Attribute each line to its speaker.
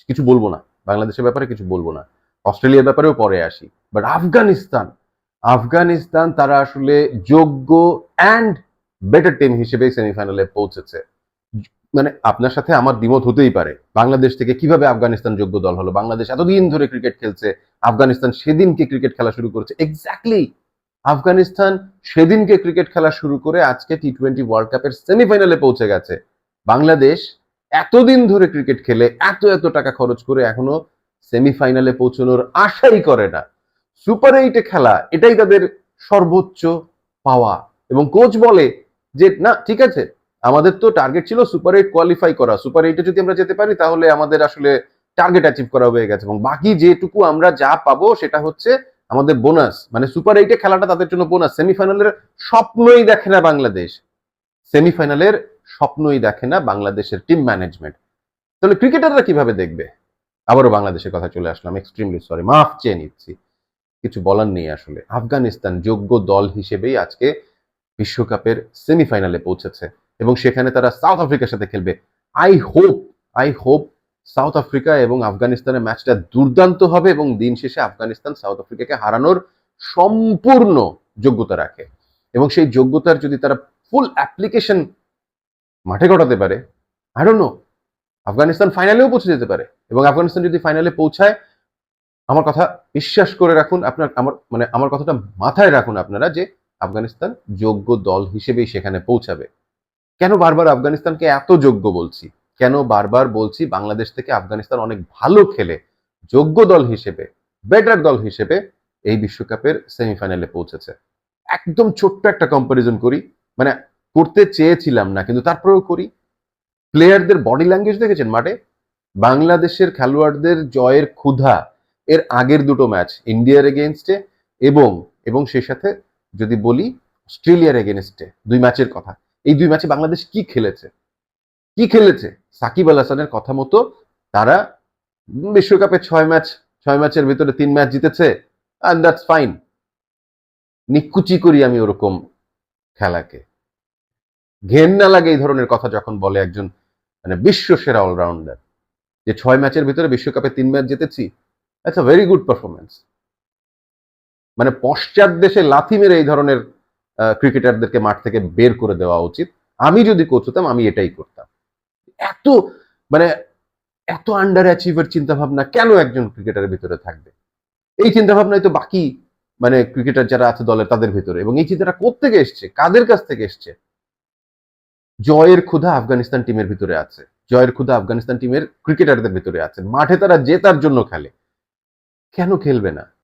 Speaker 1: কিছু বলবো না, বাংলাদেশের ব্যাপারে কিছু বলবো না, অস্ট্রেলিয়ার ব্যাপারেও পরে আসি। বাট আফগানিস্তান, আফগানিস্তান তারা আসলে যোগ্য অ্যান্ড বেটার টিম হিসেবে সেমিফাইনালে পৌঁছেছে। মানে আপনার সাথে আমার দ্বিমত হতেই পারে, বাংলাদেশ থেকে কিভাবে আফগানিস্তান যোগ্য দল হলো, বাংলাদেশ এতদিন ধরে ক্রিকেট খেলছে, আফগানিস্তান সেদিনকে ক্রিকেট খেলা শুরু করেছে। এক্স্যাক্টলি, আফগানিস্তান সেদিনকে ক্রিকেট খেলা শুরু করে আজকে টি-20 ওয়ার্ল্ড কাপের সেমিফাইনালে পৌঁছে গেছে। বাংলাদেশ এতদিন ধরে ক্রিকেট খেলে এত এত টাকা খরচ করে এখনো সেমিফাইনালে পৌঁছানোর আশাই করে না। সুপার এইটে খেলা এটাই তাদের সর্বোচ্চ পাওয়া, এবং কোচ বলে যে না ঠিক আছে, আমাদের তো টার্গেট ছিল সুপার এইট কোয়ালিফাই করা, সুপার এইটে যদি আমরা যেতে পারি তাহলে আমাদের আসলে টার্গেট অ্যাচিভ করা হয়ে গেছে, এবং বাকি যেটুকু আমরা যা পাবো সেটা হচ্ছে আমাদের বোনাস। মানে সুপার এইটে খেলাটা তাদের জন্য বোনাস। সেমিফাইনালের স্বপ্নই দেখে না বাংলাদেশ, সেমিফাইনালের স্বপ্নই দেখে না বাংলাদেশের টিম ম্যানেজমেন্ট। তাহলে ক্রিকেটাররা কিভাবে দেখবে? আবারও বাংলাদেশের কথা চলে আসলাম, এক্সট্রিমলি সরি, মাফ চেয়ে নিচ্ছি, কিছু বলার নেই আসলে। আফগানিস্তান যোগ্য দল হিসেবেই আজকে বিশ্বকাপের সেমিফাইনালে পৌঁছেছে, এবং সেখানে তারা সাউথ আফ্রিকার সাথে খেলবে। আই হোপ সাউথ আফ্রিকা এবং আফগানিস্তানের ম্যাচটা দুর্দান্ত হবে, এবং দিন শেষে আফগানিস্তান সাউথ আফ্রিকাকে হারানোর সম্পূর্ণ যোগ্যতা রাখে, এবং সেই যোগ্যতার যদি তারা ফুল অ্যাপ্লিকেশন মাঠে ঘটাতে পারে, আই ডোন্ট নো, আফগানিস্তান ফাইনালেও পৌঁছে যেতে পারে। এবং আফগানিস্তান যদি ফাইনালে পৌঁছায়, আমার কথা বিশ্বাস করে রাখুন, আপনার আমার কথাটা মাথায় রাখুন আপনারা, যে আফগানিস্তান যোগ্য দল হিসেবেই সেখানে পৌঁছাবে। কেন বারবার আফগানিস্তানকে এত যোগ্য বলছি, কেন বারবার বলছি বাংলাদেশ থেকে আফগানিস্তান অনেক ভালো খেলে যোগ্য দল হিসেবে, বেটার দল হিসেবে এই বিশ্বকাপের সেমিফাইনালে পৌঁছেছে। একদম ছোট্ট একটা কম্পারিজন করি, মানে করতে চেয়েছিলাম না কিন্তু তারপরেও করি। প্লেয়ারদের বডি ল্যাঙ্গুয়েজ দেখেছেন মাঠে? বাংলাদেশের খেলোয়াড়দের জয়ের ক্ষুধা এর আগের দুটো ম্যাচ ইন্ডিয়ার এগেনস্টে এবং এবং সেই সাথে যদি বলি অস্ট্রেলিয়ার এগেনস্টে, দুই ম্যাচের কথা, এই দুই ম্যাচে বাংলাদেশ কি খেলেছে সাকিব আল হাসানের কথা মতো তারা বিশ্বকাপে 6 ম্যাচের ভিতরে 3 ম্যাচ জিতেছে, এন্ড দ্যাটস ফাইন। নিকুচি করি আমি ওরকম খেলাকে, ঘেন্না লাগে এই ধরনের কথা যখন বলে একজন মানে বিশ্ব সেরা অলরাউন্ডার, যে 6 ম্যাচের ভিতরে বিশ্বকাপে 3 ম্যাচ জিতেছি, that's a very good performance. মানে পশ্চাৎ দেশে লাথি মেরে এই ধরনের ক্রিকেটারদেরকে মাঠ থেকে বের করে দেওয়া উচিত। আমি যদি কোচ হতাম আমি এটাই করতাম। এত মানে এত আন্ডার অ্যাচিভের চিন্তা ভাবনা কেন একজন ক্রিকেটারের ভিতরে থাকবে? এই চিন্তা ভাবনাই তো বাকি মানে ক্রিকেটার যারা আছে দলের তাদের ভিতরে, এবং এই চিন্তাটা কোত্থেকে এসছে, কাদের কাছ থেকে এসছে? জয়ের ক্ষুধা আফগানিস্তান টিমের ভিতরে আছে, জয়ের ক্ষুধা আফগানিস্তান টিমের ক্রিকেটারদের ভিতরে আছে, মাঠে তারা জেতার জন্য খেলে, কেন খেলবে না?